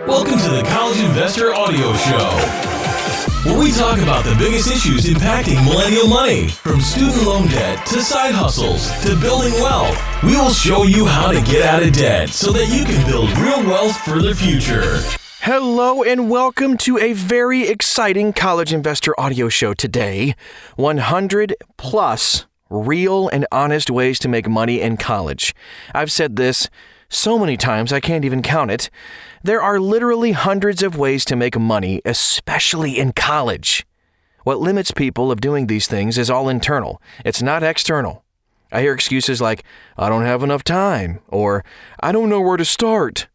Welcome to the College Investor Audio Show, where we talk about the biggest issues impacting millennial money, from student loan debt to side hustles to building wealth. We will show you how to get out of debt so that you can build real wealth for the future. Hello and welcome to a very exciting College Investor Audio Show today. 100 plus real and honest ways to make money in college. I've said this so many times I can't even count it. There are literally hundreds of ways to make money, especially in college. What limits people of doing these things is all internal. It's not external. I hear excuses like, I don't have enough time, or I don't know where to start.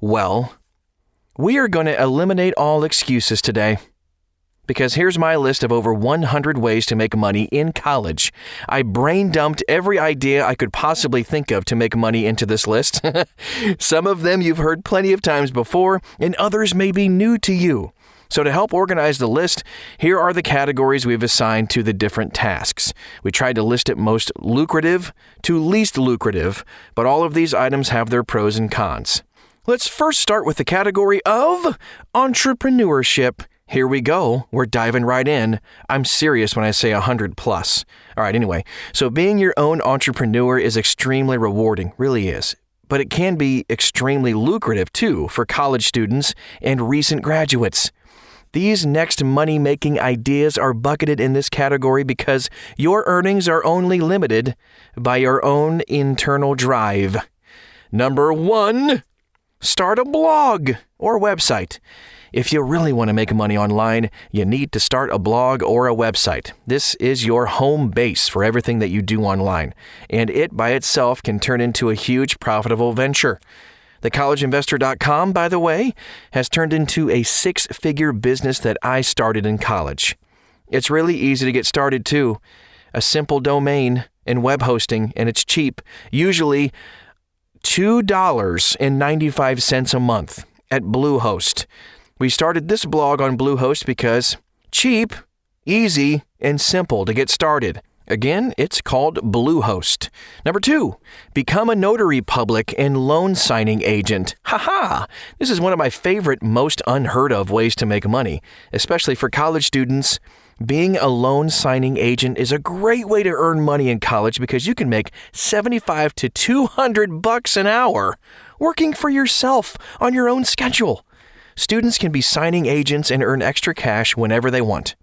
Well, we are going to eliminate all excuses today. Because here's my list of over 100 ways to make money in college. I brain dumped every idea I could possibly think of to make money into this list. Some of them you've heard plenty of times before, and others may be new to you. So to help organize the list, here are the categories we've assigned to the different tasks. We tried to list it most lucrative to least lucrative, but all of these items have their pros and cons. Let's first start with the category of entrepreneurship. Here we go. We're diving right in. I'm serious when I say 100 plus. All right, anyway. So being your own entrepreneur is extremely rewarding, really is. But it can be extremely lucrative too for college students and recent graduates. These next money-making ideas are bucketed in this category because your earnings are only limited by your own internal drive. Number 1, start a blog or website. If you really want to make money online, you need to start a blog or a website. This is your home base for everything that you do online, and it by itself can turn into a huge profitable venture. TheCollegeInvestor.com, by the way, has turned into a 6-figure business that I started in college. It's really easy to get started too. A simple domain and web hosting, and it's cheap, usually $2.95 a month at Bluehost. We started this blog on Bluehost because cheap, easy, and simple to get started. Again, it's called Bluehost. Number 2, become a notary public and loan signing agent. Haha! This is one of my favorite, most unheard of ways to make money, especially for college students. Being a loan signing agent is a great way to earn money in college because you can make $75 to $200 an hour working for yourself on your own schedule. Students can be signing agents and earn extra cash whenever they want.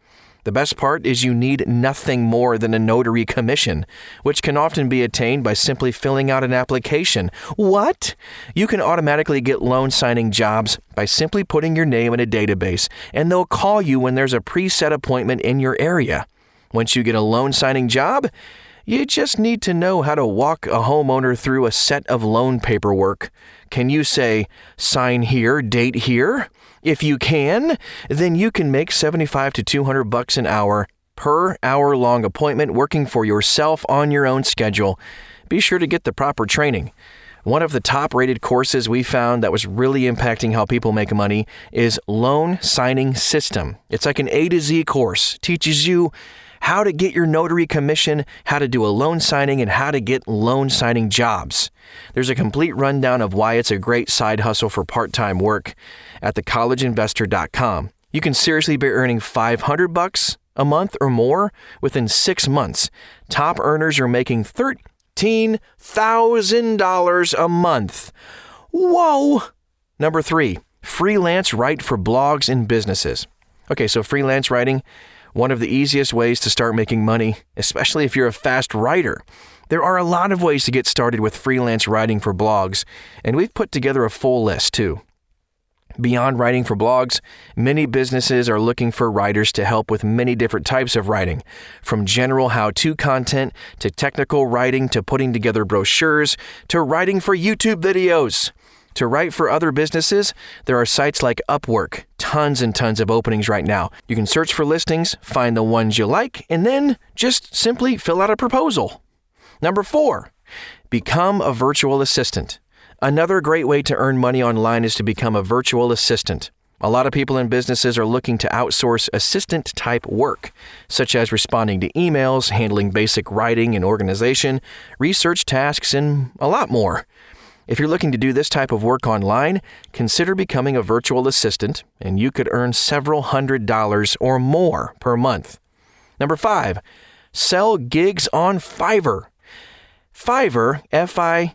The best part is you need nothing more than a notary commission, which can often be attained by simply filling out an application. What? You can automatically get loan signing jobs by simply putting your name in a database, and they'll call you when there's a preset appointment in your area. Once you get a loan signing job, you just need to know how to walk a homeowner through a set of loan paperwork. Can you say, sign here, date here? If you can, then you can make $75 to $200 an hour per hour-long appointment working for yourself on your own schedule. Be sure to get the proper training. One of the top-rated courses we found that was really impacting how people make money is Loan Signing System. It's like an A to Z course. Teaches you how to get your notary commission, how to do a loan signing, and how to get loan signing jobs. There's a complete rundown of why it's a great side hustle for part-time work at thecollegeinvestor.com. You can seriously be earning $500 a month or more within 6 months. Top earners are making $13,000 a month. Whoa! Number 3, freelance write for blogs and businesses. Okay, so freelance writing, one of the easiest ways to start making money, especially if you're a fast writer. There are a lot of ways to get started with freelance writing for blogs, and we've put together a full list too. Beyond writing for blogs, many businesses are looking for writers to help with many different types of writing, from general how-to content to technical writing to putting together brochures to writing for YouTube videos. To write for other businesses, there are sites like Upwork, tons and tons of openings right now. You can search for listings, find the ones you like, and then just simply fill out a proposal. Number 4, become a virtual assistant. Another great way to earn money online is to become a virtual assistant. A lot of people in businesses are looking to outsource assistant-type work, such as responding to emails, handling basic writing and organization, research tasks, and a lot more. If you're looking to do this type of work online, consider becoming a virtual assistant, and you could earn several $100s or more per month. Number 5, sell gigs on Fiverr. Fiverr, Fiverr,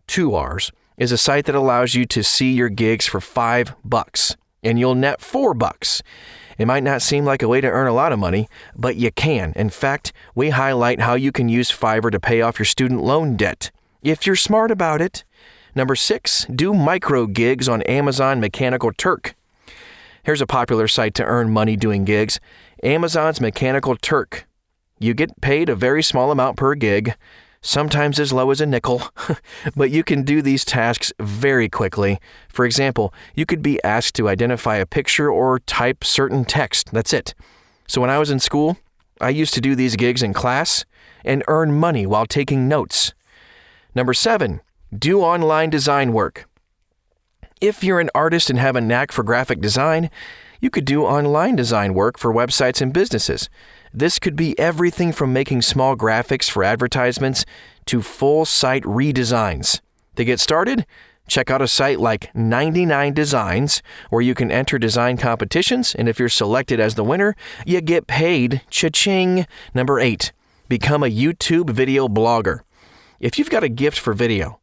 2 R's, is a site that allows you to see your gigs for $5, and you'll net $4. It might not seem like a way to earn a lot of money, but you can. In fact, we highlight how you can use Fiverr to pay off your student loan debt, if you're smart about it. Number 6, do micro gigs on Amazon Mechanical Turk. Here's a popular site to earn money doing gigs, Amazon's Mechanical Turk. You get paid a very small amount per gig, sometimes as low as a nickel, but you can do these tasks very quickly. For example, you could be asked to identify a picture or type certain text. That's it. So when I was in school, I used to do these gigs in class and earn money while taking notes. Number 7, do online design work. If you're an artist and have a knack for graphic design, you could do online design work for websites and businesses. This could be everything from making small graphics for advertisements to full site redesigns. To get started, check out a site like 99 Designs, where you can enter design competitions, and if you're selected as the winner, you get paid. Cha-ching! Number 8, become a YouTube video blogger. If you've got a gift for video,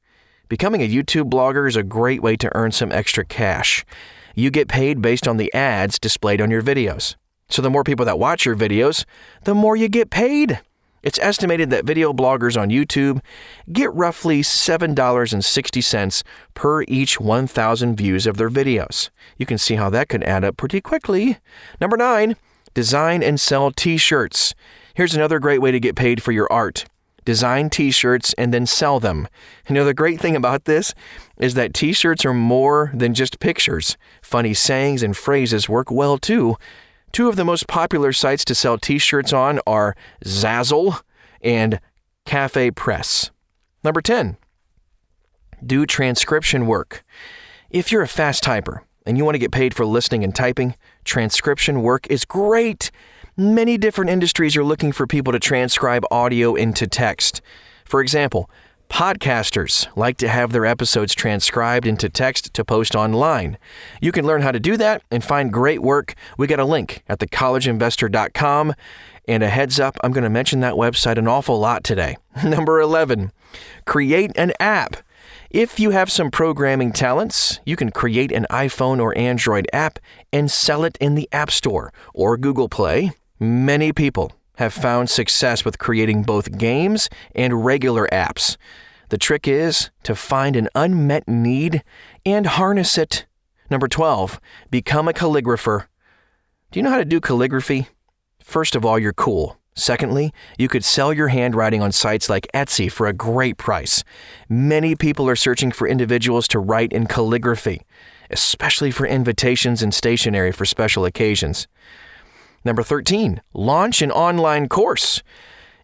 becoming a YouTube blogger is a great way to earn some extra cash. You get paid based on the ads displayed on your videos. So the more people that watch your videos, the more you get paid. It's estimated that video bloggers on YouTube get roughly $7.60 per each 1,000 views of their videos. You can see how that could add up pretty quickly. Number 9, design and sell t-shirts. Here's another great way to get paid for your art. Design t-shirts and then sell them. You know, the great thing about this is that t-shirts are more than just pictures. Funny sayings and phrases work well too. 2 of the most popular sites to sell t-shirts on are Zazzle and Cafe Press. Number 10, do transcription work. If you're a fast typer and you want to get paid for listening and typing, transcription work is great. Many different industries are looking for people to transcribe audio into text. For example, podcasters like to have their episodes transcribed into text to post online. You can learn how to do that and find great work. We got a link at thecollegeinvestor.com. And a heads up, I'm going to mention that website an awful lot today. Number 11, create an app. If you have some programming talents, you can create an iPhone or Android app and sell it in the App Store or Google Play. Many people have found success with creating both games and regular apps. The trick is to find an unmet need and harness it. Number 12, become a calligrapher. Do you know how to do calligraphy? First of all, you're cool. Secondly, you could sell your handwriting on sites like Etsy for a great price. Many people are searching for individuals to write in calligraphy, especially for invitations and stationery for special occasions. Number 13, launch an online course.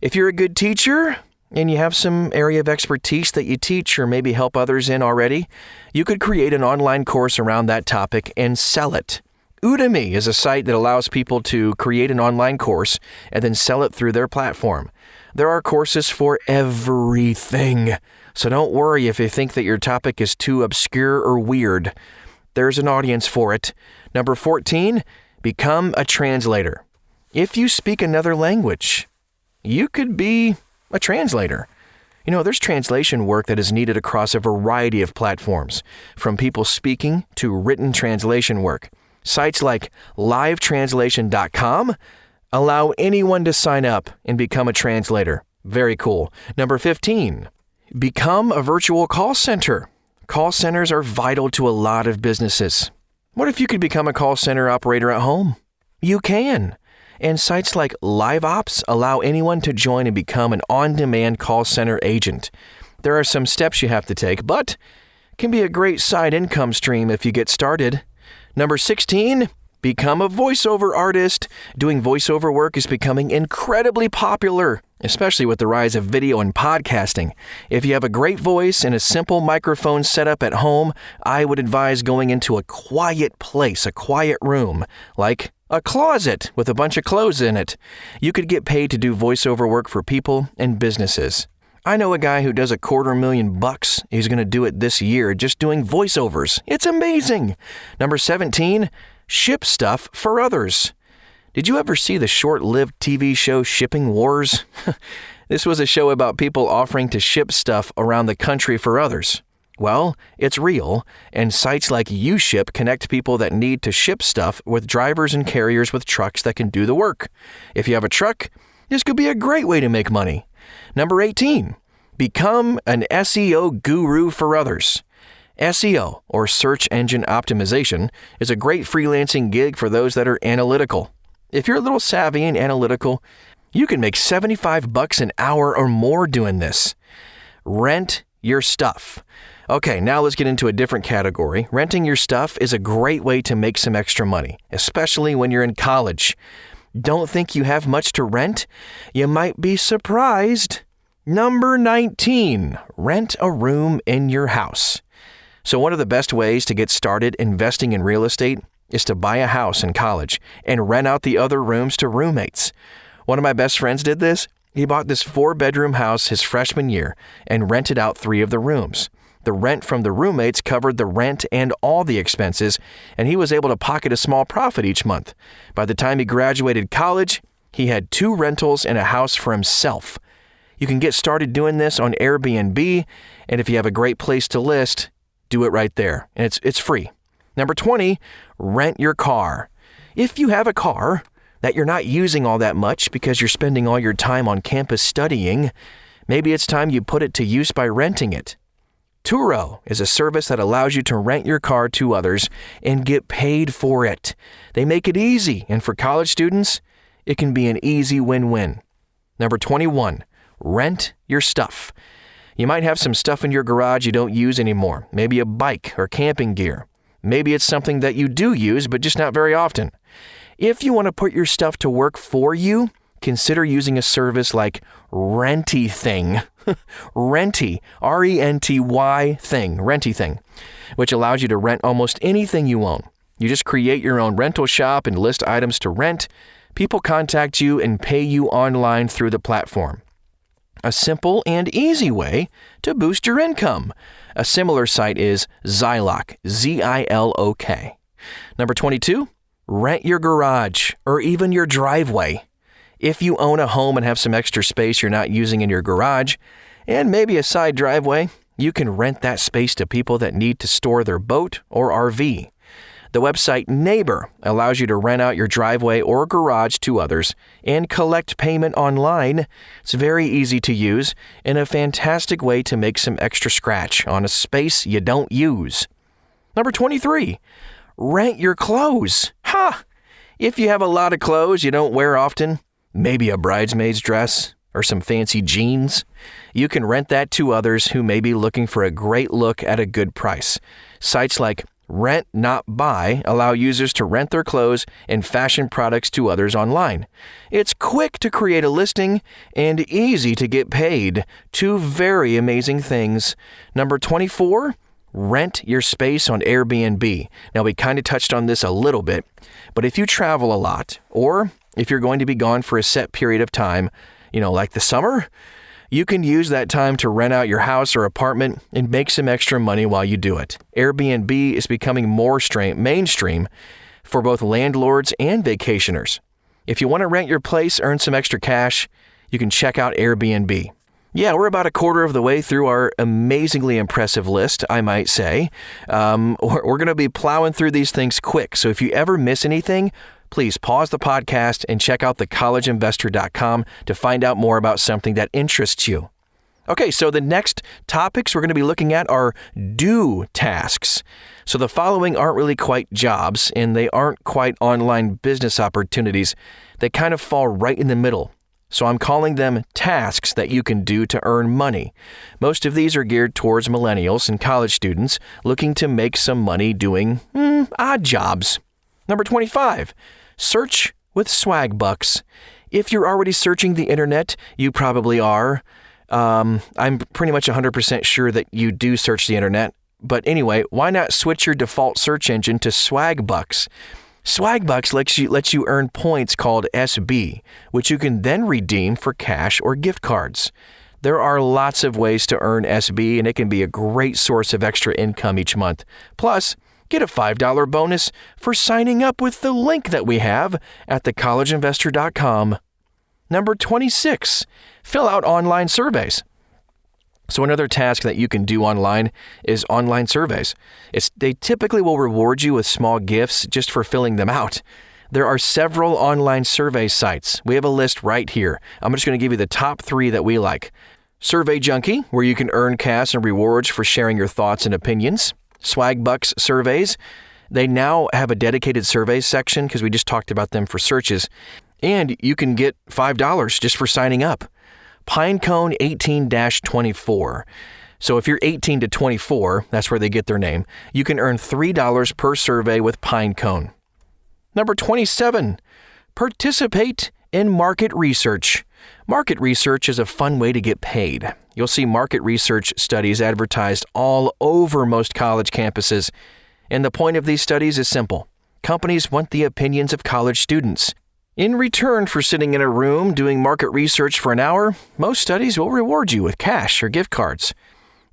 If you're a good teacher and you have some area of expertise that you teach or maybe help others in already, you could create an online course around that topic and sell it. Udemy is a site that allows people to create an online course and then sell it through their platform. There are courses for everything, so don't worry if you think that your topic is too obscure or weird. There's an audience for it. Number 14, become a translator. If you speak another language, you could be a translator. You know, there's translation work that is needed across a variety of platforms, from people speaking to written translation work. Sites like livetranslation.com allow anyone to sign up and become a translator. Very cool. Number 15, become a virtual call center. Call centers are vital to a lot of businesses. What if you could become a call center operator at home? You can. And sites like LiveOps allow anyone to join and become an on-demand call center agent. There are some steps you have to take, but can be a great side income stream if you get started. Number 16, become a voiceover artist. Doing voiceover work is becoming incredibly popular, especially with the rise of video and podcasting. If you have a great voice and a simple microphone setup at home, I would advise going into a quiet place, a quiet room, like a closet with a bunch of clothes in it. You could get paid to do voiceover work for people and businesses. I know a guy who does $250,000. He's going to do it this year just doing voiceovers. It's amazing. Number 17, ship stuff for others. Did you ever see the short-lived TV show Shipping Wars? This was a show about people offering to ship stuff around the country for others. Well, it's real, and sites like UShip connect people that need to ship stuff with drivers and carriers with trucks that can do the work. If you have a truck, this could be a great way to make money. Number 18, become an SEO guru for others. SEO, or search engine optimization, is a great freelancing gig for those that are analytical. If you're a little savvy and analytical, you can make $75 an hour or more doing this. Rent your stuff. Okay, now let's get into a different category. Renting your stuff is a great way to make some extra money, especially when you're in college. Don't think you have much to rent? You might be surprised. Number 19, rent a room in your house. So one of the best ways to get started investing in real estate is to buy a house in college and rent out the other rooms to roommates. One of my best friends did this. He bought this 4-bedroom house his freshman year and rented out 3 of the rooms. The rent from the roommates covered the rent and all the expenses, and he was able to pocket a small profit each month. By the time he graduated college, he had 2 rentals and a house for himself. You can get started doing this on Airbnb, and if you have a great place to list, do it right there, and it's free. Number 20, rent your car. If you have a car that you're not using all that much because you're spending all your time on campus studying, maybe it's time you put it to use by renting it. Turo is a service that allows you to rent your car to others and get paid for it. They make it easy, and for college students, it can be an easy win-win. Number 21, rent your stuff. You might have some stuff in your garage you don't use anymore, maybe a bike or camping gear. Maybe it's something that you do use, but just not very often. If you want to put your stuff to work for you, consider using a service like Rentything. Renty, R-E-N-T-Y thing, Rentything, which allows you to rent almost anything you own. You just create your own rental shop and list items to rent. People contact you and pay you online through the platform. A simple and easy way to boost your income. A similar site is Zilok, Z-I-L-O-K. Number 22, rent your garage or even your driveway. If you own a home and have some extra space you're not using in your garage, and maybe a side driveway, you can rent that space to people that need to store their boat or RV. The website Neighbor allows you to rent out your driveway or garage to others and collect payment online. It's very easy to use and a fantastic way to make some extra scratch on a space you don't use. Number 23, rent your clothes. If you have a lot of clothes you don't wear often, maybe a bridesmaid's dress or some fancy jeans, you can rent that to others who may be looking for a great look at a good price. Sites like Rent Not Buy allow users to rent their clothes and fashion products to others online. It's quick to create a listing and easy to get paid. 2 very amazing things. Number 24, rent your space on Airbnb. Now, we kind of touched on this a little bit, but if you travel a lot, or if you're going to be gone for a set period of time, like the summer, you can use that time to rent out your house or apartment and make some extra money while you do it. Airbnb is becoming more mainstream for both landlords and vacationers. If you want to rent your place, earn some extra cash, you can check out Airbnb. Yeah, we're about a quarter of the way through our amazingly impressive list, I might say. We're going to be plowing through these things quick, so if you ever miss anything, please pause the podcast and check out thecollegeinvestor.com to find out more about something that interests you. Okay, so the next topics we're going to be looking at are do tasks. So the following aren't really quite jobs, and they aren't quite online business opportunities. They kind of fall right in the middle. So I'm calling them tasks that you can do to earn money. Most of these are geared towards millennials and college students looking to make some money doing odd jobs. Number 25, search with swag bucks. If you're already searching the internet, you probably are. I'm pretty much 100% sure that you do search the internet. But anyway, why not switch your default search engine to swag bucks? Swag bucks lets you earn points called SB, which you can then redeem for cash or gift cards. There are lots of ways to earn SB, and it can be a great source of extra income each month. Plus, get a $5 bonus for signing up with the link that we have at thecollegeinvestor.com. Number 26, fill out online surveys. So another task that you can do online is online surveys. They typically will reward you with small gifts just for filling them out. There are several online survey sites. We have a list right here. I'm just going to give you the top 3 that we like. Survey Junkie, where you can earn cash and rewards for sharing your thoughts and opinions. Swag Bucks surveys. They now have a dedicated surveys section because we just talked about them for searches. And you can get $5 just for signing up. Pinecone 18-24. So if you're 18 to 24, that's where they get their name, you can earn $3 per survey with Pinecone. Number 27, participate in market research. Market research is a fun way to get paid. You'll see market research studies advertised all over most college campuses. And the point of these studies is simple. Companies want the opinions of college students. In return for sitting in a room doing market research for an hour, most studies will reward you with cash or gift cards.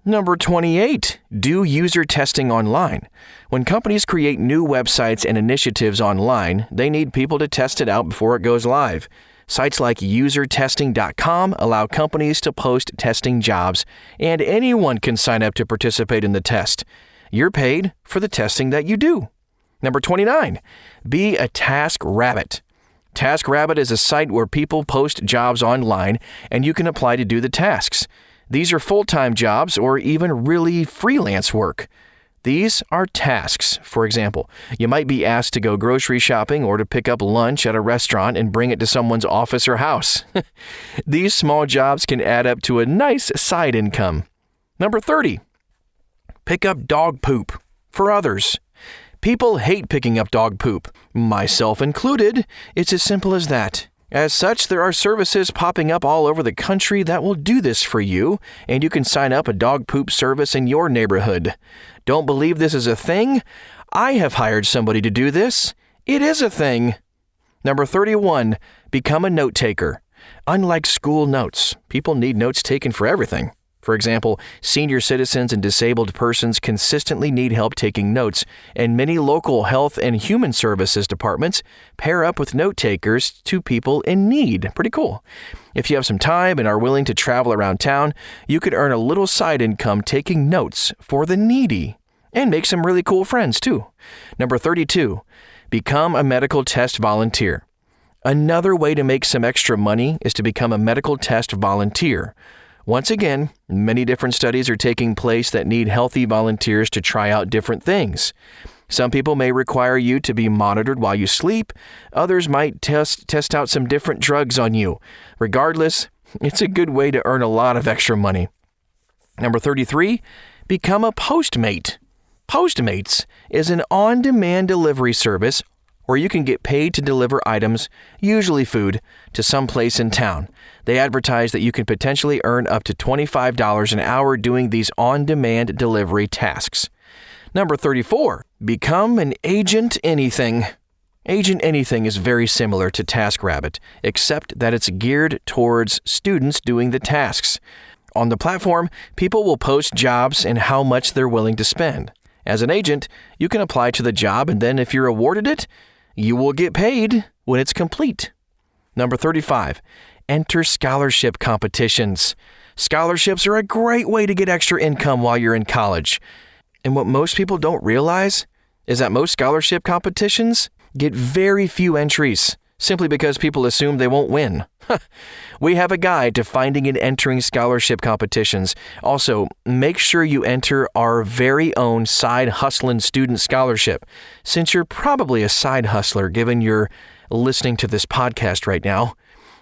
Number 28, do user testing online. When companies create new websites and initiatives online, they need people to test it out before it goes live. Sites like usertesting.com allow companies to post testing jobs, and anyone can sign up to participate in the test. You're paid for the testing that you do. Number 29, be a TaskRabbit. TaskRabbit is a site where people post jobs online, and you can apply to do the tasks. These are full-time jobs or even really freelance work. These are tasks. For example, you might be asked to go grocery shopping or to pick up lunch at a restaurant and bring it to someone's office or house. These small jobs can add up to a nice side income. Number 30, pick up dog poop for others. People hate picking up dog poop, myself included. It's as simple as that. As such, there are services popping up all over the country that will do this for you, and you can sign up a dog poop service in your neighborhood. Don't believe this is a thing? I have hired somebody to do this. It is a thing. Number 31, become a note taker. Unlike school notes, people need notes taken for everything. For example, senior citizens and disabled persons consistently need help taking notes, and many local health and human services departments pair up with note takers to people in need. Pretty cool. If you have some time and are willing to travel around town, you could earn a little side income taking notes for the needy and make some really cool friends too. Number 32, become a medical test volunteer. Another way to make some extra money is to become a medical test volunteer. Once again, many different studies are taking place that need healthy volunteers to try out different things. Some people may require you to be monitored while you sleep. Others might test out some different drugs on you. Regardless, it's a good way to earn a lot of extra money. Number 33, become a Postmate. Postmates is an on-demand delivery service where you can get paid to deliver items, usually food, to some place in town. They advertise that you can potentially earn up to $25 an hour doing these on-demand delivery tasks. Number 34, become an Agent Anything. Agent Anything is very similar to TaskRabbit, except that it's geared towards students doing the tasks. On the platform, people will post jobs and how much they're willing to spend. As an agent, you can apply to the job, and then if you're awarded it, you will get paid when it's complete. Number 35, enter scholarship competitions. Scholarships are a great way to get extra income while you're in college. And what most people don't realize is that most scholarship competitions get very few entries, simply because people assume they won't win. We have a guide to finding and entering scholarship competitions. Also, make sure you enter our very own Side Hustlin' Student Scholarship, since you're probably a side hustler given you're listening to this podcast right now.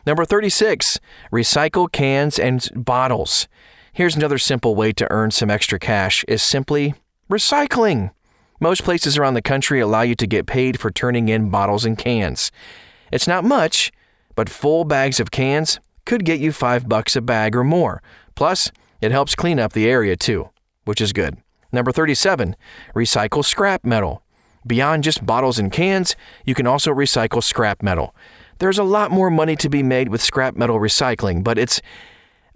Number 36, recycle cans and bottles. Here's another simple way to earn some extra cash is simply recycling. Most places around the country allow you to get paid for turning in bottles and cans. It's not much, but full bags of cans could get you $5 a bag or more. Plus, it helps clean up the area too, which is good. Number 37, recycle scrap metal. Beyond just bottles and cans, you can also recycle scrap metal. There's a lot more money to be made with scrap metal recycling, but it's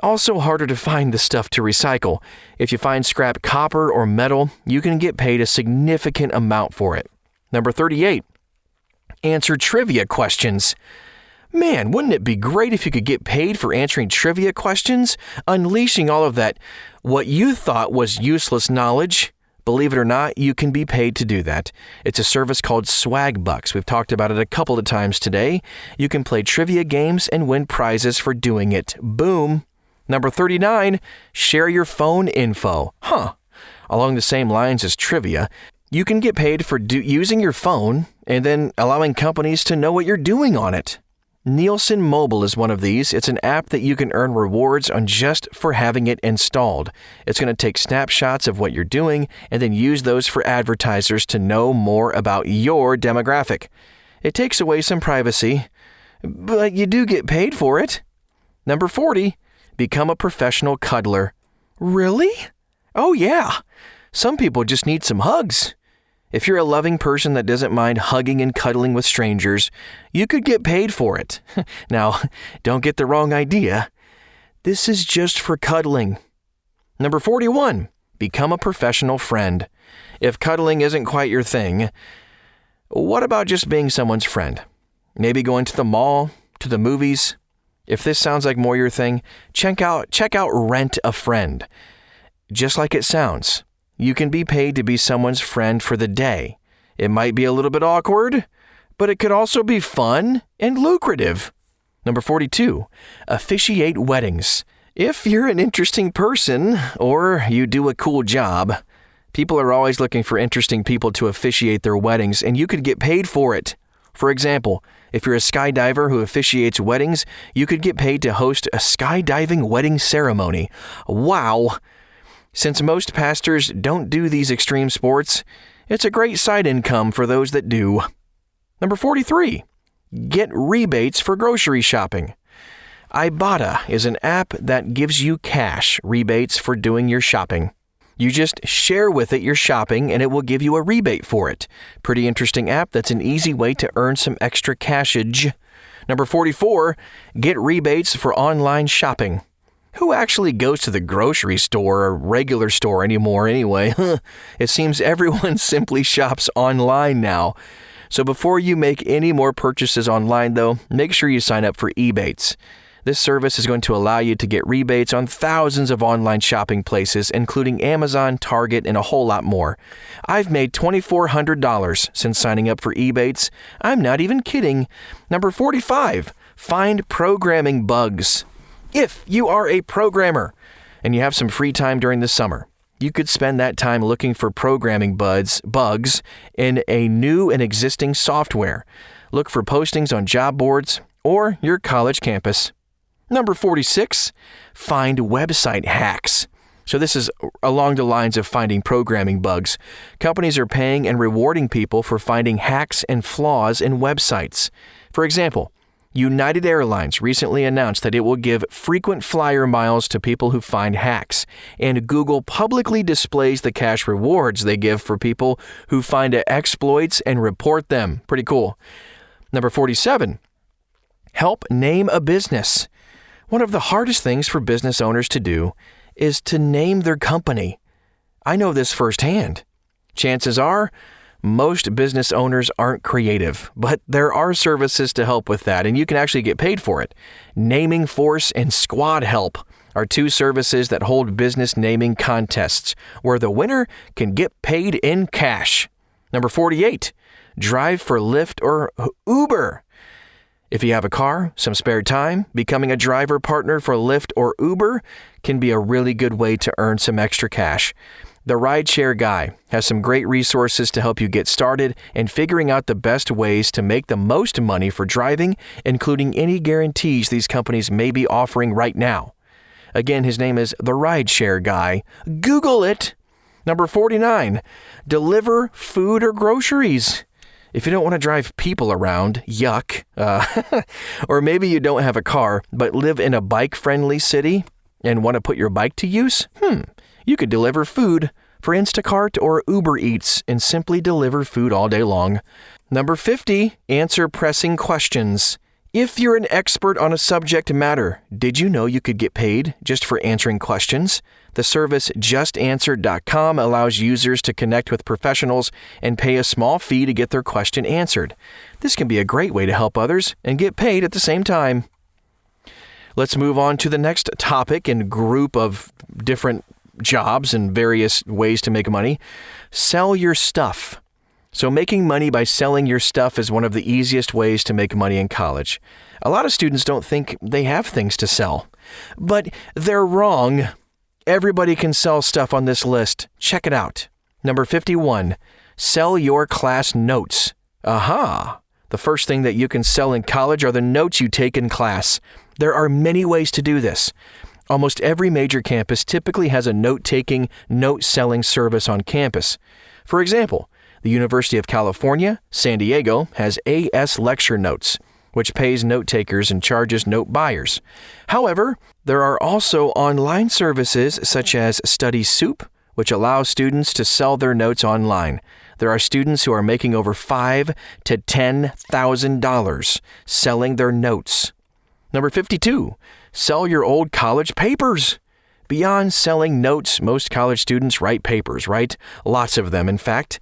Also harder to find the stuff to recycle. If you find scrap copper or metal, you can get paid a significant amount for it. Number 38, answer trivia questions. Man, wouldn't it be great if you could get paid for answering trivia questions? Unleashing all of that, what you thought was useless knowledge. Believe it or not, you can be paid to do that. It's a service called Swag Bucks. We've talked about it a couple of times today. You can play trivia games and win prizes for doing it. Boom. Number 39, share your phone info. Along the same lines as trivia, you can get paid for using your phone and then allowing companies to know what you're doing on it. Nielsen Mobile is one of these. It's an app that you can earn rewards on just for having it installed. It's going to take snapshots of what you're doing and then use those for advertisers to know more about your demographic. It takes away some privacy, but you do get paid for it. Number 40, become a professional cuddler. Really? Oh yeah. Some people just need some hugs. If you're a loving person that doesn't mind hugging and cuddling with strangers, you could get paid for it. Now, don't get the wrong idea. This is just for cuddling. Number 41, become a professional friend. If cuddling isn't quite your thing, what about just being someone's friend? Maybe going to the mall, to the movies. If this sounds like more your thing, check out Rent a Friend. Just like it sounds. You can be paid to be someone's friend for the day. It might be a little bit awkward, but it could also be fun and lucrative. Number 42, officiate weddings. If you're an interesting person or you do a cool job, people are always looking for interesting people to officiate their weddings, and you could get paid for it. For example, if you're a skydiver who officiates weddings, you could get paid to host a skydiving wedding ceremony. Wow! Since most pastors don't do these extreme sports, it's a great side income for those that do. Number 43, get rebates for grocery shopping. Ibotta is an app that gives you cash rebates for doing your shopping. You just share with it your shopping and it will give you a rebate for it. Pretty interesting app that's an easy way to earn some extra cashage. Number 44, get rebates for online shopping. Who actually goes to the grocery store or regular store anymore anyway? It seems everyone simply shops online now. So before you make any more purchases online though, make sure you sign up for Ebates. This service is going to allow you to get rebates on thousands of online shopping places, including Amazon, Target, and a whole lot more. I've made $2,400 since signing up for Ebates. I'm not even kidding. Number 45, find programming bugs. If you are a programmer and you have some free time during the summer, you could spend that time looking for programming bugs in a new and existing software. Look for postings on job boards or your college campus. Number 46, find website hacks. So this is along the lines of finding programming bugs. Companies are paying and rewarding people for finding hacks and flaws in websites. For example, United Airlines recently announced that it will give frequent flyer miles to people who find hacks, and Google publicly displays the cash rewards they give for people who find exploits and report them. Pretty cool. Number 47, help name a business. One of the hardest things for business owners to do is to name their company. I know this firsthand. Chances are, most business owners aren't creative, but there are services to help with that, and you can actually get paid for it. Naming Force and Squad Help are two services that hold business naming contests, where the winner can get paid in cash. Number 48, drive for Lyft or Uber. If you have a car, some spare time, becoming a driver partner for Lyft or Uber can be a really good way to earn some extra cash. The Rideshare Guy has some great resources to help you get started and figuring out the best ways to make the most money for driving, including any guarantees these companies may be offering right now. Again, his name is The Rideshare Guy. Google it! Number 49, deliver food or groceries. If you don't want to drive people around, yuck. Or maybe you don't have a car but live in a bike-friendly city and want to put your bike to use? You could deliver food for Instacart or Uber Eats and simply deliver food all day long. Number 50, answer pressing questions. If you're an expert on a subject matter, did you know you could get paid just for answering questions? The service justanswered.com allows users to connect with professionals and pay a small fee to get their question answered. This can be a great way to help others and get paid at the same time. Let's move on to the next topic and group of different jobs and various ways to make money. Sell your stuff. So making money by selling your stuff is one of the easiest ways to make money in college. A lot of students don't think they have things to sell, but they're wrong. Everybody can sell stuff on this list. Check it out. Number 51, sell your class notes. Aha! The first thing that you can sell in college are the notes you take in class. There are many ways to do this. Almost every major campus typically has a note-taking, note-selling service on campus. For example, the University of California, San Diego, has AS Lecture Notes, which pays note-takers and charges note buyers. However, there are also online services such as Study Soup, which allows students to sell their notes online. There are students who are making over $5,000 to $10,000 selling their notes. Number 52, sell your old college papers. Beyond selling notes, most college students write papers, right? Lots of them, in fact.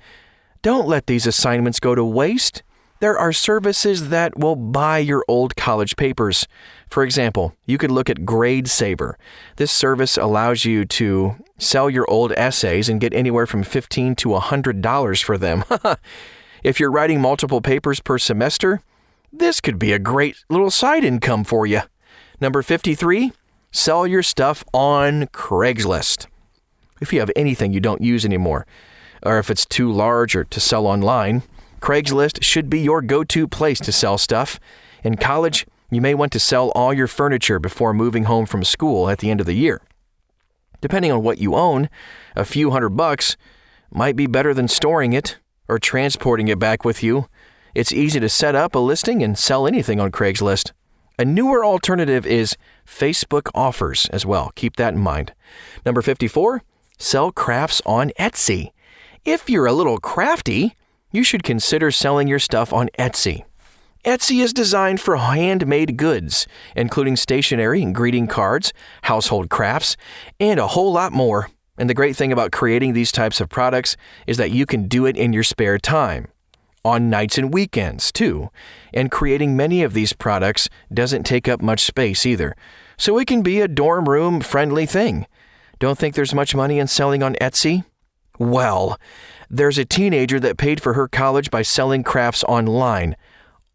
Don't let these assignments go to waste. There are services that will buy your old college papers. For example, you could look at Grade Saver. This service allows you to sell your old essays and get anywhere from $15 to $100 for them. If you're writing multiple papers per semester, this could be a great little side income for you. Number 53, sell your stuff on Craigslist. If you have anything you don't use anymore, or if it's too large or to sell online, Craigslist should be your go-to place to sell stuff. In college, you may want to sell all your furniture before moving home from school at the end of the year. Depending on what you own, a few $100 might be better than storing it or transporting it back with you. It's easy to set up a listing and sell anything on Craigslist. A newer alternative is Facebook offers as well. Keep that in mind. Number 54, sell crafts on Etsy. If you're a little crafty, you should consider selling your stuff on Etsy. Etsy is designed for handmade goods, including stationery and greeting cards, household crafts, and a whole lot more. And the great thing about creating these types of products is that you can do it in your spare time, on nights and weekends too. And creating many of these products doesn't take up much space either, so it can be a dorm room friendly thing. Don't think there's much money in selling on Etsy? Well, there's a teenager that paid for her college by selling crafts online.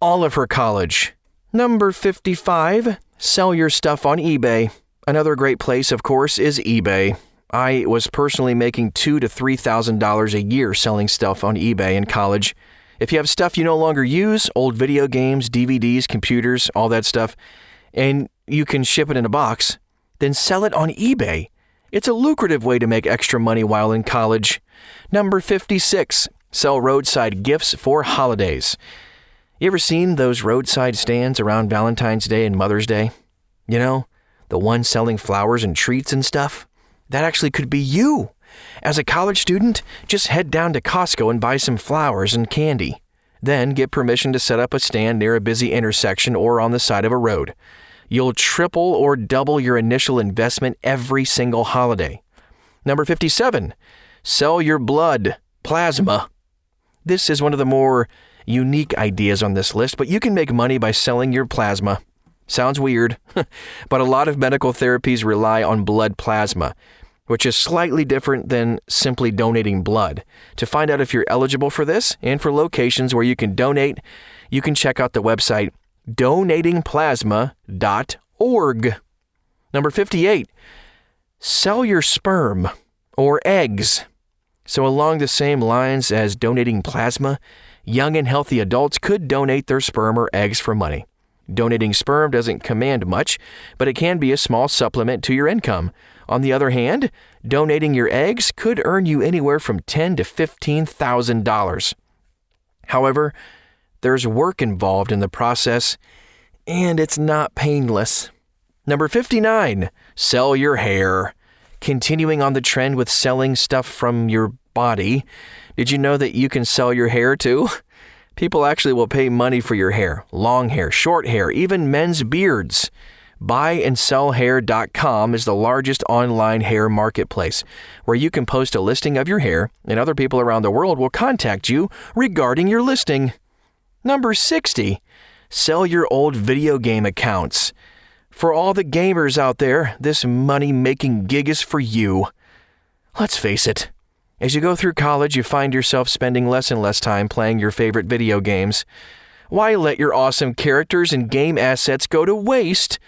All of her college. Number 55, sell your stuff on eBay. Another great place, of course, is eBay. I was personally making $2,000 to $3,000 a year selling stuff on eBay in college. If you have stuff you no longer use, old video games, DVDs, computers, all that stuff, and you can ship it in a box, then sell it on eBay. It's a lucrative way to make extra money while in college. Number 56, sell roadside gifts for holidays. You ever seen those roadside stands around Valentine's Day and Mother's Day? You know, the ones selling flowers and treats and stuff? That actually could be you. As a college student, just head down to Costco and buy some flowers and candy. Then get permission to set up a stand near a busy intersection or on the side of a road. You'll triple or double your initial investment every single holiday. Number 57, sell your blood, plasma. This is one of the more unique ideas on this list, but you can make money by selling your plasma. Sounds weird, but a lot of medical therapies rely on blood plasma, which is slightly different than simply donating blood. To find out if you're eligible for this and for locations where you can donate, you can check out the website donatingplasma.org. Number 58, sell your sperm or eggs. So along the same lines as donating plasma, young and healthy adults could donate their sperm or eggs for money. Donating sperm doesn't command much, but it can be a small supplement to your income. On the other hand, donating your eggs could earn you anywhere from $10,000 to $15,000. However, there's work involved in the process, and it's not painless. Number 59, sell your hair. Continuing on the trend with selling stuff from your body, did you know that you can sell your hair too? People actually will pay money for your hair, long hair, short hair, even men's beards. BuyandSellHair.com is the largest online hair marketplace where you can post a listing of your hair and other people around the world will contact you regarding your listing. Number 60, sell your old video game accounts. For all the gamers out there, this money-making gig is for you. Let's face it. As you go through college, you find yourself spending less and less time playing your favorite video games. Why let your awesome characters and game assets go to waste?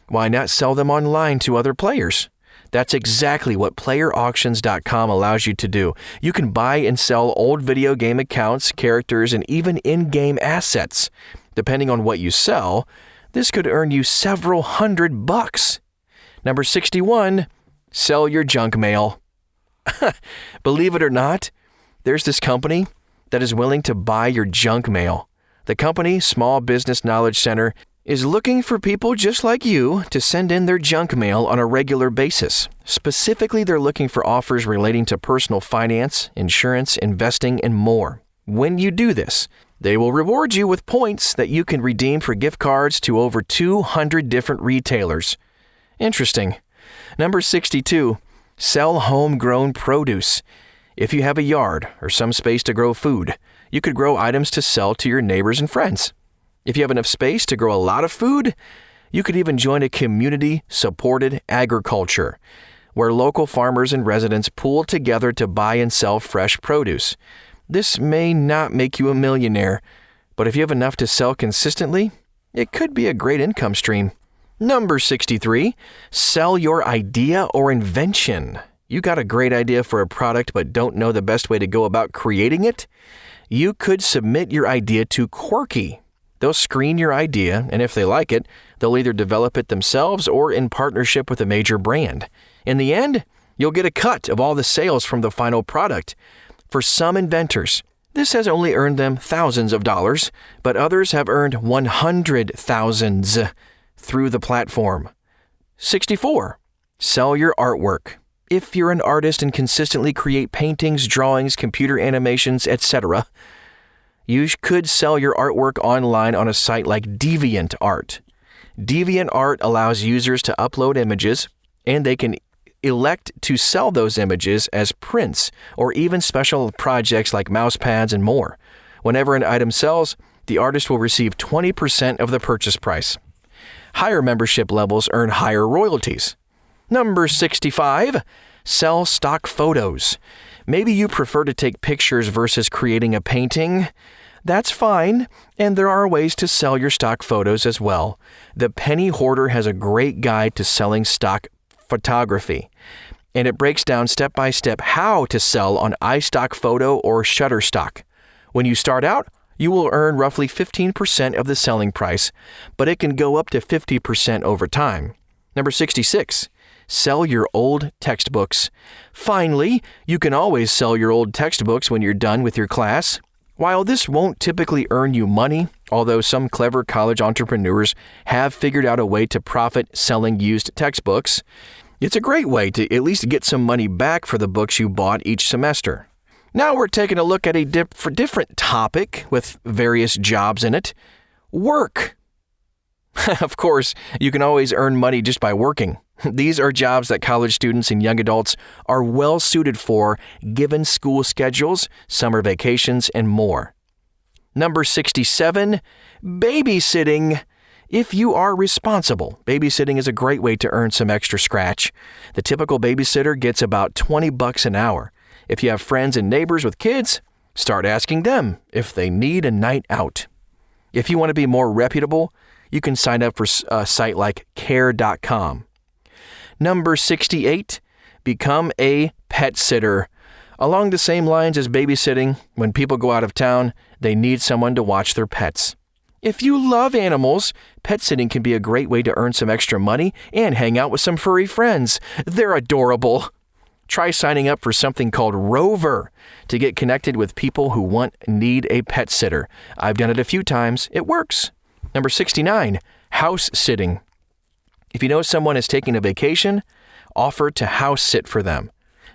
Why not sell them online to other players? That's exactly what PlayerAuctions.com allows you to do. You can buy and sell old video game accounts, characters, and even in-game assets. Depending on what you sell, this could earn you several $100. Number 61, sell your junk mail. Believe it or not, there's this company that is willing to buy your junk mail. The company, Small Business Knowledge Center, is looking for people just like you to send in their junk mail on a regular basis. Specifically, they're looking for offers relating to personal finance, insurance, investing, and more. When you do this, they will reward you with points that you can redeem for gift cards to over 200 different retailers. Interesting. Number 62. Sell homegrown produce. If you have a yard or some space to grow food, you could grow items to sell to your neighbors and friends. If you have enough space to grow a lot of food, you could even join a community-supported agriculture, where local farmers and residents pool together to buy and sell fresh produce. This may not make you a millionaire, but if you have enough to sell consistently, it could be a great income stream. Number 63, sell your idea or invention. You got a great idea for a product but don't know the best way to go about creating it? You could submit your idea to Quirky. They'll screen your idea, and if they like it, they'll either develop it themselves or in partnership with a major brand. In the end, you'll get a cut of all the sales from the final product. For some inventors, this has only earned them thousands of dollars, but others have earned 100,000s through the platform. 64. Sell your artwork. If you're an artist and consistently create paintings, drawings, computer animations, etc., you could sell your artwork online on a site like DeviantArt. DeviantArt allows users to upload images, and they can elect to sell those images as prints or even special projects like mouse pads and more. Whenever an item sells, the artist will receive 20% of the purchase price. Higher membership levels earn higher royalties. Number 65, sell stock photos. Maybe you prefer to take pictures versus creating a painting. That's fine, and there are ways to sell your stock photos as well. The Penny Hoarder has a great guide to selling stock photography, and it breaks down step-by-step how to sell on iStock Photo or Shutterstock. When you start out, you will earn roughly 15% of the selling price, but it can go up to 50% over time. Number 66, sell your old textbooks. Finally, you can always sell your old textbooks when you're done with your class. While this won't typically earn you money, although some clever college entrepreneurs have figured out a way to profit selling used textbooks, it's a great way to at least get some money back for the books you bought each semester. Now we're taking a look at a different topic with various jobs in it. Work. Of course, you can always earn money just by working. These are jobs that college students and young adults are well suited for, given school schedules, summer vacations, and more. Number 67, babysitting. If you are responsible, babysitting is a great way to earn some extra scratch. The typical babysitter gets about $20 an hour. If you have friends and neighbors with kids, start asking them if they need a night out. If you want to be more reputable, you can sign up for a site like care.com. Number 68, become a pet sitter. Along the same lines as babysitting, when people go out of town, they need someone to watch their pets. If you love animals, pet sitting can be a great way to earn some extra money and hang out with some furry friends. They're adorable. Try signing up for something called Rover to get connected with people who need a pet sitter. I've done it a few times. It works. Number 69, house sitting. If you know someone is taking a vacation, offer to house sit for them.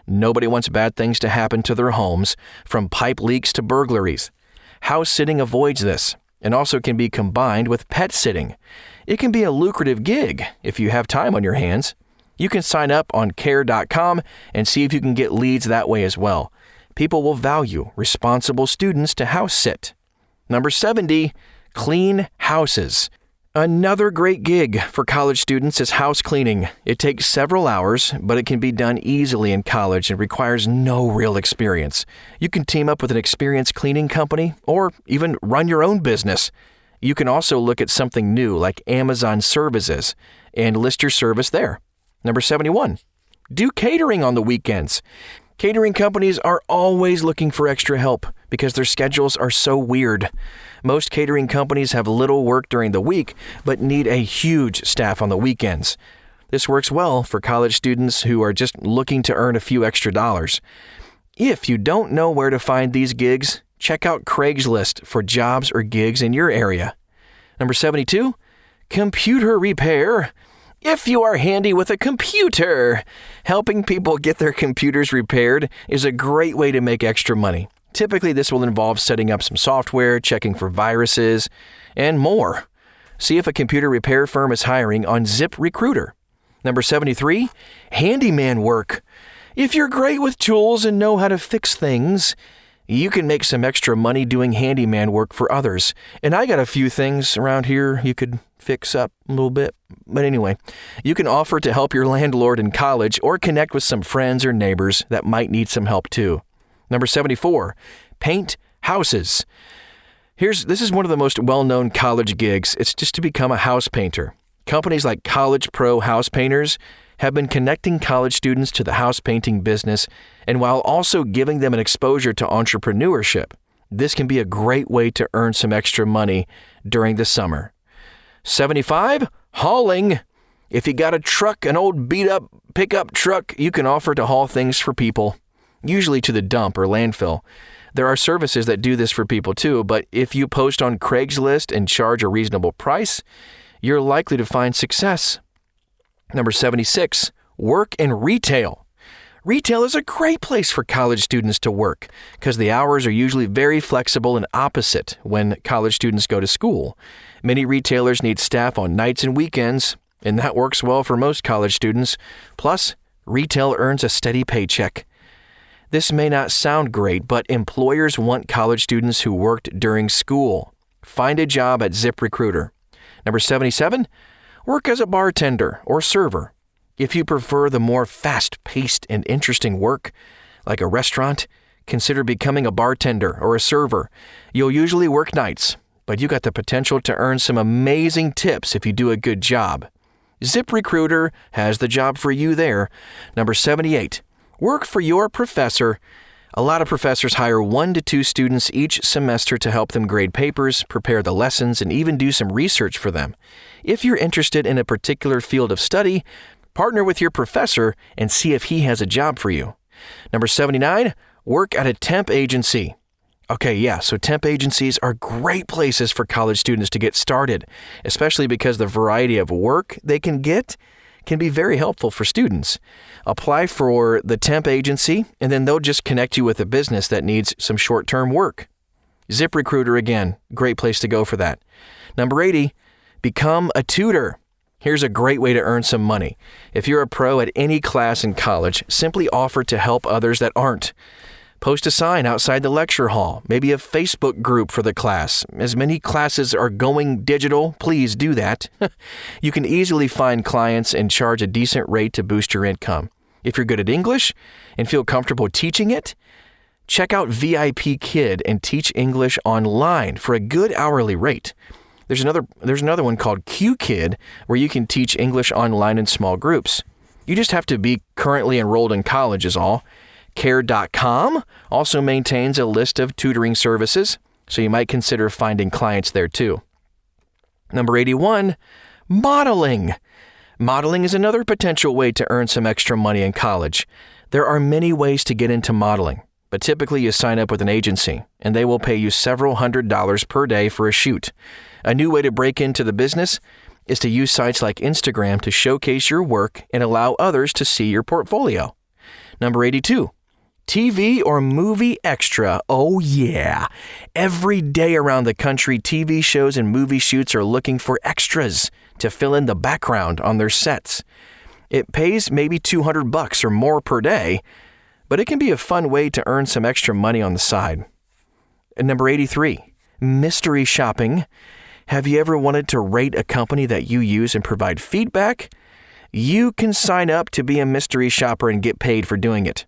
Nobody wants bad things to happen to their homes, from pipe leaks to burglaries. House sitting avoids this and also can be combined with pet sitting. It can be a lucrative gig if you have time on your hands. You can sign up on care.com and see if you can get leads that way as well. People will value responsible students to house sit. Number 70, clean houses. Another great gig for college students is house cleaning. It takes several hours, but it can be done easily in college and requires no real experience. You can team up with an experienced cleaning company or even run your own business. You can also look at something new like Amazon services and list your service there. Number 71, do catering on the weekends. Catering companies are always looking for extra help because their schedules are so weird. Most catering companies have little work during the week, but need a huge staff on the weekends. This works well for college students who are just looking to earn a few extra dollars. If you don't know where to find these gigs, check out Craigslist for jobs or gigs in your area. Number 72, computer repair. If you are handy with a computer, helping people get their computers repaired is a great way to make extra money. Typically, this will involve setting up some software, checking for viruses, and more. See if a computer repair firm is hiring on ZipRecruiter. Number 73, handyman work. If you're great with tools and know how to fix things, you can make some extra money doing handyman work for others. And I got a few things around here you could fix up a little bit. But anyway, you can offer to help your landlord in college or connect with some friends or neighbors that might need some help too. Number 74, paint houses. This is one of the most well-known college gigs. It's just to become a house painter. Companies like College Pro House Painters have been connecting college students to the house painting business, and while also giving them an exposure to entrepreneurship, this can be a great way to earn some extra money during the summer. 75, hauling. If you got a truck, an old beat-up pickup truck, you can offer to haul things for people, usually to the dump or landfill. There are services that do this for people too, but if you post on Craigslist and charge a reasonable price, you're likely to find success. Number 76, work in retail. Retail is a great place for college students to work because the hours are usually very flexible and opposite when college students go to school. Many retailers need staff on nights and weekends, and that works well for most college students. Plus, retail earns a steady paycheck. This may not sound great, but employers want college students who worked during school. Find a job at ZipRecruiter. Number 77, work as a bartender or server. If you prefer the more fast-paced and interesting work, like a restaurant, consider becoming a bartender or a server. You'll usually work nights, but you got the potential to earn some amazing tips if you do a good job. ZipRecruiter has the job for you there. Number 78, work for your professor. A lot of professors hire 1 to 2 students each semester to help them grade papers, prepare the lessons, and even do some research for them. If you're interested in a particular field of study, partner with your professor and see if he has a job for you. Number 79, work at a temp agency. So temp agencies are great places for college students to get started, especially because the variety of work they can get can be very helpful for students. Apply for the temp agency, and then they'll just connect you with a business that needs some short-term work. ZipRecruiter, again, great place to go for that. Number 80, become a tutor. Here's a great way to earn some money. If you're a pro at any class in college, simply offer to help others that aren't. Post a sign outside the lecture hall, maybe a Facebook group for the class. As many classes are going digital, please do that. You can easily find clients and charge a decent rate to boost your income. If you're good at English and feel comfortable teaching it, check out VIP Kid and teach English online for a good hourly rate. There's another one called Q Kid where you can teach English online in small groups. You just have to be currently enrolled in college is all. Care.com also maintains a list of tutoring services, so you might consider finding clients there too. Number 81, modeling. Modeling is another potential way to earn some extra money in college. There are many ways to get into modeling, but typically you sign up with an agency, and they will pay you several $100s per day for a shoot. A new way to break into the business is to use sites like Instagram to showcase your work and allow others to see your portfolio. Number 82, TV or movie extra. Oh yeah. Every day around the country, TV shows and movie shoots are looking for extras to fill in the background on their sets. It pays maybe $200 or more per day, but it can be a fun way to earn some extra money on the side. And number 83, mystery shopping. Have you ever wanted to rate a company that you use and provide feedback? You can sign up to be a mystery shopper and get paid for doing it.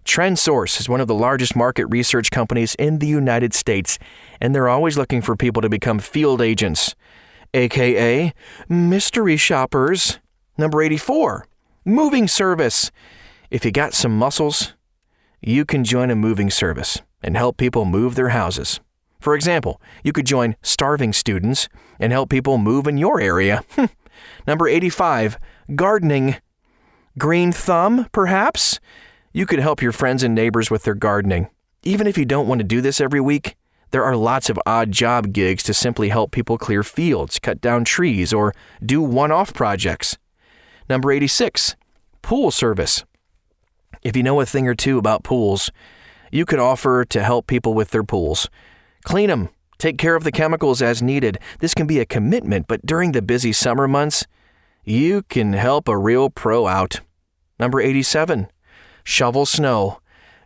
TrendSource is one of the largest market research companies in the United States, and they're always looking for people to become field agents, aka mystery shoppers. Number 84, moving service. If you got some muscles, you can join a moving service and help people move their houses. For example, you could join starving students and help people move in your area. Number 85, gardening. Green thumb, perhaps? You could help your friends and neighbors with their gardening. Even if you don't want to do this every week, there are lots of odd job gigs to simply help people clear fields, cut down trees, or do one-off projects. Number 86, pool service. If you know a thing or two about pools, you could offer to help people with their pools. Clean them, take care of the chemicals as needed. This can be a commitment, but during the busy summer months, you can help a real pro out. Number 87, shovel snow.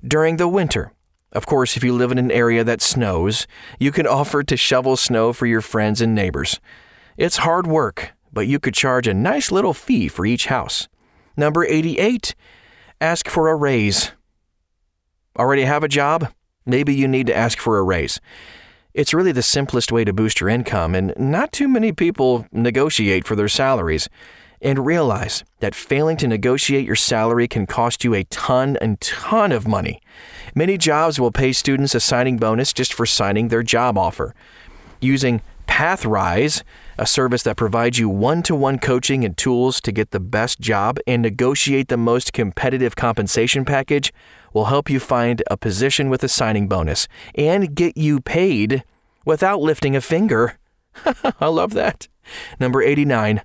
During the winter, of course, if you live in an area that snows, you can offer to shovel snow for your friends and neighbors. It's hard work, but you could charge a nice little fee for each house. Number 88, ask for a raise. Already have a job? Maybe you need to ask for a raise. It's really the simplest way to boost your income, and not too many people negotiate for their salaries. And realize that failing to negotiate your salary can cost you a ton of money. Many jobs will pay students a signing bonus just for signing their job offer. Using PathRise, a service that provides you one-to-one coaching and tools to get the best job and negotiate the most competitive compensation package, will help you find a position with a signing bonus and get you paid without lifting a finger. I love that. Number 89.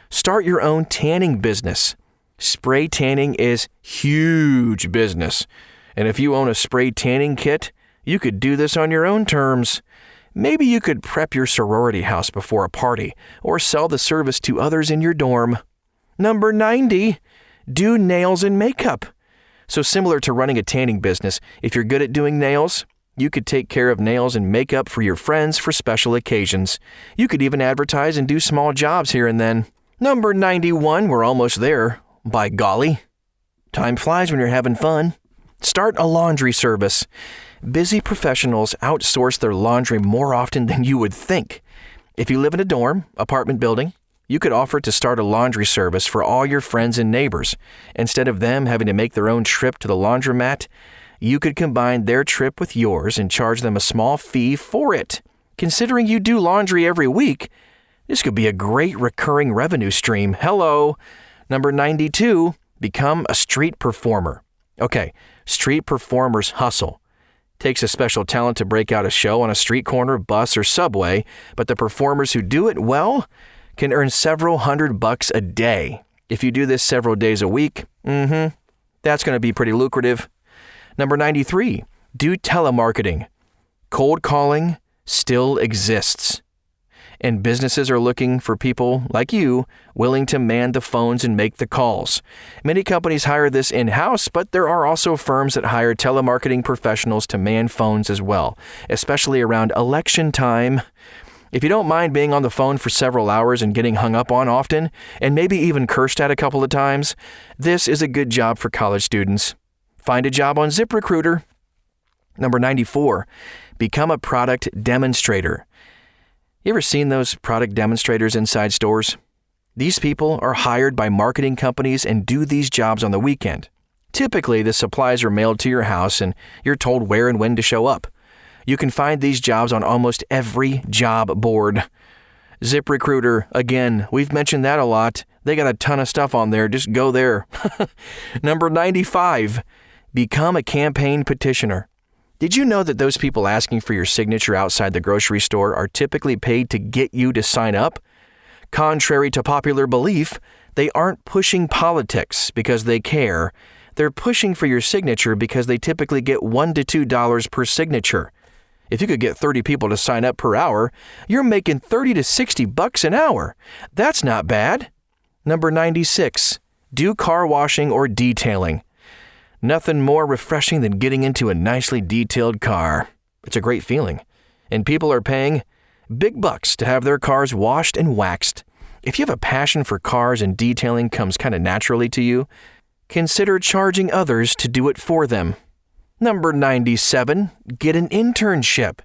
Start your own tanning business. Spray tanning is huge business. And if you own a spray tanning kit, you could do this on your own terms. Maybe you could prep your sorority house before a party or sell the service to others in your dorm. Number 90, do nails and makeup. So similar to running a tanning business, if you're good at doing nails, you could take care of nails and makeup for your friends for special occasions. You could even advertise and do small jobs here and then. Number 91, we're almost there. By golly. Time flies when you're having fun. Start a laundry service. Busy professionals outsource their laundry more often than you would think. If you live in a dorm, apartment building, you could offer to start a laundry service for all your friends and neighbors. Instead of them having to make their own trip to the laundromat, you could combine their trip with yours and charge them a small fee for it. Considering you do laundry every week, this could be a great recurring revenue stream. Hello. Number 92, become a street performer. Okay, street performers hustle. Takes a special talent to break out a show on a street corner, bus, or subway, but the performers who do it well can earn several $100 a day. If you do this several days a week, that's going to be pretty lucrative. Number 93, do telemarketing. Cold calling still exists. And businesses are looking for people like you willing to man the phones and make the calls. Many companies hire this in-house, but there are also firms that hire telemarketing professionals to man phones as well, especially around election time. If you don't mind being on the phone for several hours and getting hung up on often, and maybe even cursed at a couple of times, this is a good job for college students. Find a job on ZipRecruiter. Number 94, become a product demonstrator. You ever seen those product demonstrators inside stores? These people are hired by marketing companies and do these jobs on the weekend. Typically, the supplies are mailed to your house and you're told where and when to show up. You can find these jobs on almost every job board. ZipRecruiter, again, we've mentioned that a lot. They got a ton of stuff on there. Just go there. Number 95, become a campaign petitioner. Did you know that those people asking for your signature outside the grocery store are typically paid to get you to sign up? Contrary to popular belief, they aren't pushing politics because they care. They're pushing for your signature because they typically get $1 to $2 per signature. If you could get 30 people to sign up per hour, you're making $30 to $60 an hour. That's not bad. Number 96, do car washing or detailing. Nothing more refreshing than getting into a nicely detailed car. It's a great feeling. And people are paying big bucks to have their cars washed and waxed. If you have a passion for cars and detailing comes kind of naturally to you, consider charging others to do it for them. Number 97, get an internship.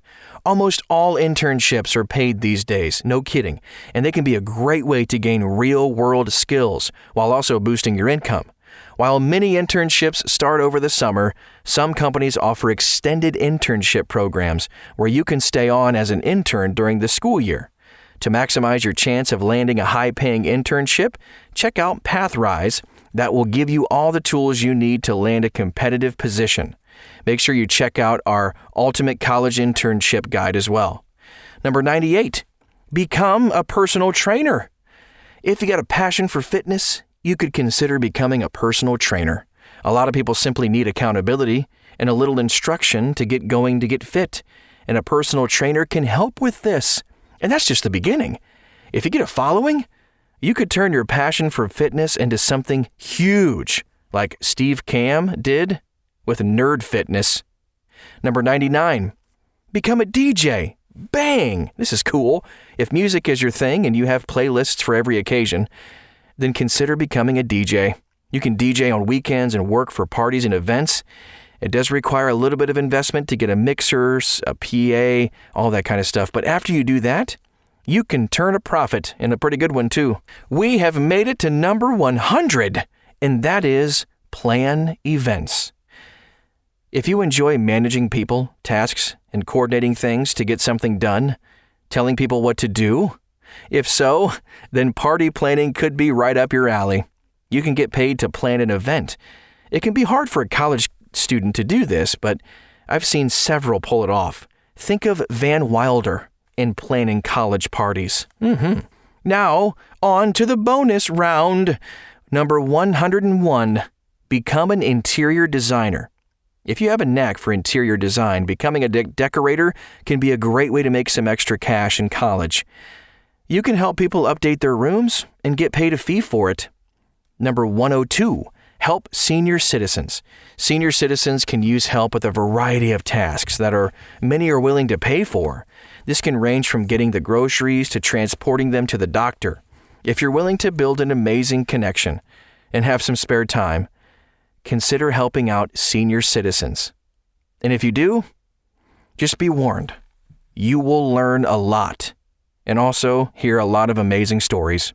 Almost all internships are paid these days, no kidding, and they can be a great way to gain real-world skills while also boosting your income. While many internships start over the summer, some companies offer extended internship programs where you can stay on as an intern during the school year. To maximize your chance of landing a high-paying internship, check out PathRise that will give you all the tools you need to land a competitive position. Make sure you check out our Ultimate College Internship Guide as well. Number 98, become a personal trainer. If you got a passion for fitness, you could consider becoming a personal trainer. A lot of people simply need accountability and a little instruction to get going to get fit, and a personal trainer can help with this. And that's just the beginning. If you get a following, you could turn your passion for fitness into something huge, like Steve Cam did with Nerd Fitness. Number 99, become a DJ. Bang! This is cool. If music is your thing and you have playlists for every occasion, then consider becoming a DJ. You can DJ on weekends and work for parties and events. It does require a little bit of investment to get a mixer, a PA, all that kind of stuff. But after you do that, you can turn a profit, and a pretty good one too. We have made it to number 100, and that is plan events. If you enjoy managing people, tasks, and coordinating things to get something done, telling people what to do, if so, then party planning could be right up your alley. You can get paid to plan an event. It can be hard for a college student to do this, but I've seen several pull it off. Think of Van Wilder in planning college parties. Now, on to the bonus round. Number 101, become an interior designer. If you have a knack for interior design, becoming a decorator can be a great way to make some extra cash in college. You can help people update their rooms and get paid a fee for it. Number 102, help senior citizens. Senior citizens can use help with a variety of tasks that many are willing to pay for. This can range from getting the groceries to transporting them to the doctor. If you're willing to build an amazing connection and have some spare time, consider helping out senior citizens. And if you do, just be warned, you will learn a lot and also hear a lot of amazing stories.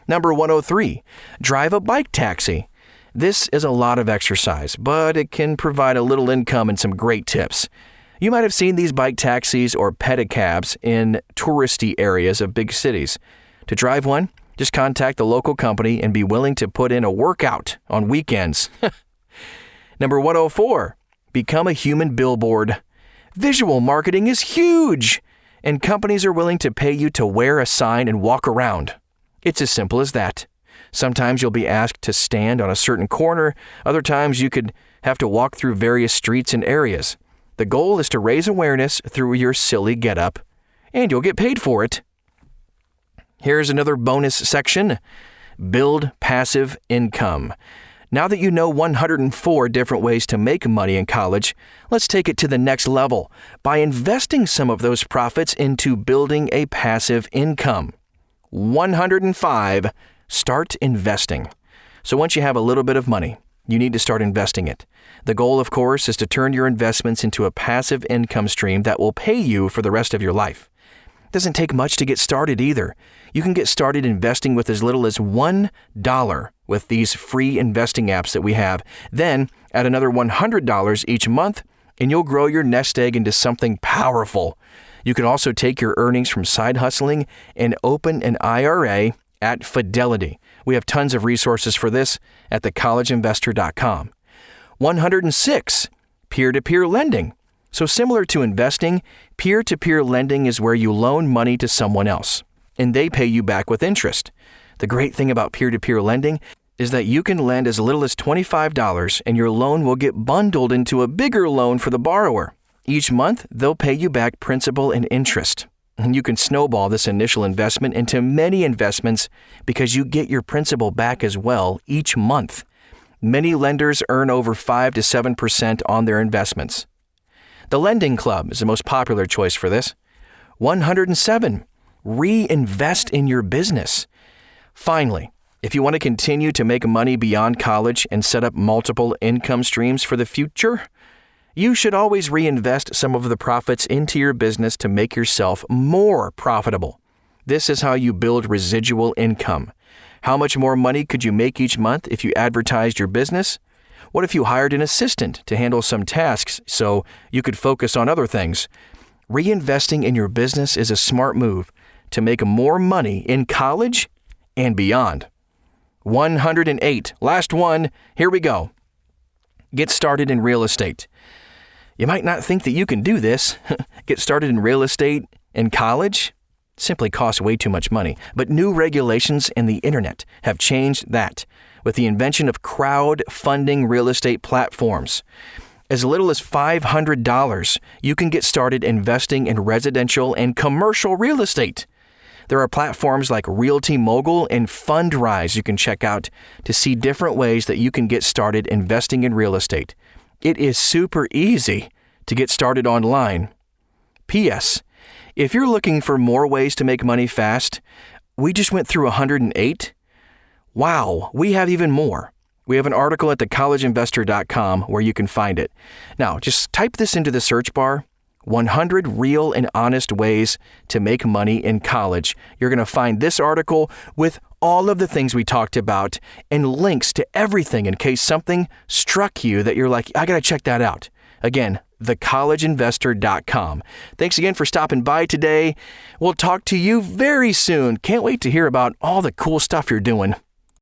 Number 103, drive a bike taxi. This is a lot of exercise, but it can provide a little income and some great tips. You might have seen these bike taxis or pedicabs in touristy areas of big cities. To drive one, just contact the local company and be willing to put in a workout on weekends. Number 104, become a human billboard. Visual marketing is huge, and companies are willing to pay you to wear a sign and walk around. It's as simple as that. Sometimes you'll be asked to stand on a certain corner. Other times you could have to walk through various streets and areas. The goal is to raise awareness through your silly getup, and you'll get paid for it. Here's another bonus section, build passive income. Now that you know 104 different ways to make money in college, let's take it to the next level by investing some of those profits into building a passive income. 105, start investing. So once you have a little bit of money, you need to start investing it. The goal, of course, is to turn your investments into a passive income stream that will pay you for the rest of your life. It doesn't take much to get started either. You can get started investing with as little as $1 with these free investing apps that we have. Then add another $100 each month, and you'll grow your nest egg into something powerful. You can also take your earnings from side hustling and open an IRA at Fidelity. We have tons of resources for this at thecollegeinvestor.com. 106, peer-to-peer lending. So similar to investing, peer-to-peer lending is where you loan money to someone else, and they pay you back with interest. The great thing about peer-to-peer lending is that you can lend as little as $25 and your loan will get bundled into a bigger loan for the borrower. Each month, they'll pay you back principal and interest. And you can snowball this initial investment into many investments because you get your principal back as well each month. Many lenders earn over 5 to 7% on their investments. The Lending Club is the most popular choice for this. 107. Reinvest in your business. Finally, if you want to continue to make money beyond college and set up multiple income streams for the future, you should always reinvest some of the profits into your business to make yourself more profitable. This is how you build residual income. How much more money could you make each month if you advertised your business? What if you hired an assistant to handle some tasks so you could focus on other things? Reinvesting in your business is a smart move to make more money in college and beyond. 108. Last one. Here we go. Get started in real estate. You might not think that you can do this. Get started in real estate in college simply costs way too much money. But new regulations and the internet have changed that with the invention of crowdfunding real estate platforms. As little as $500, you can get started investing in residential and commercial real estate. There are platforms like Realty Mogul and Fundrise you can check out to see different ways that you can get started investing in real estate. It is super easy to get started online. P.S. If you're looking for more ways to make money fast, we just went through 108. Wow, we have even more. We have an article at thecollegeinvestor.com where you can find it. Now, just type this into the search bar, 100 real and honest ways to make money in college. You're going to find this article with all of the things we talked about and links to everything in case something struck you that you're like, I got to check that out. Again, thecollegeinvestor.com. Thanks again for stopping by today. We'll talk to you very soon. Can't wait to hear about all the cool stuff you're doing.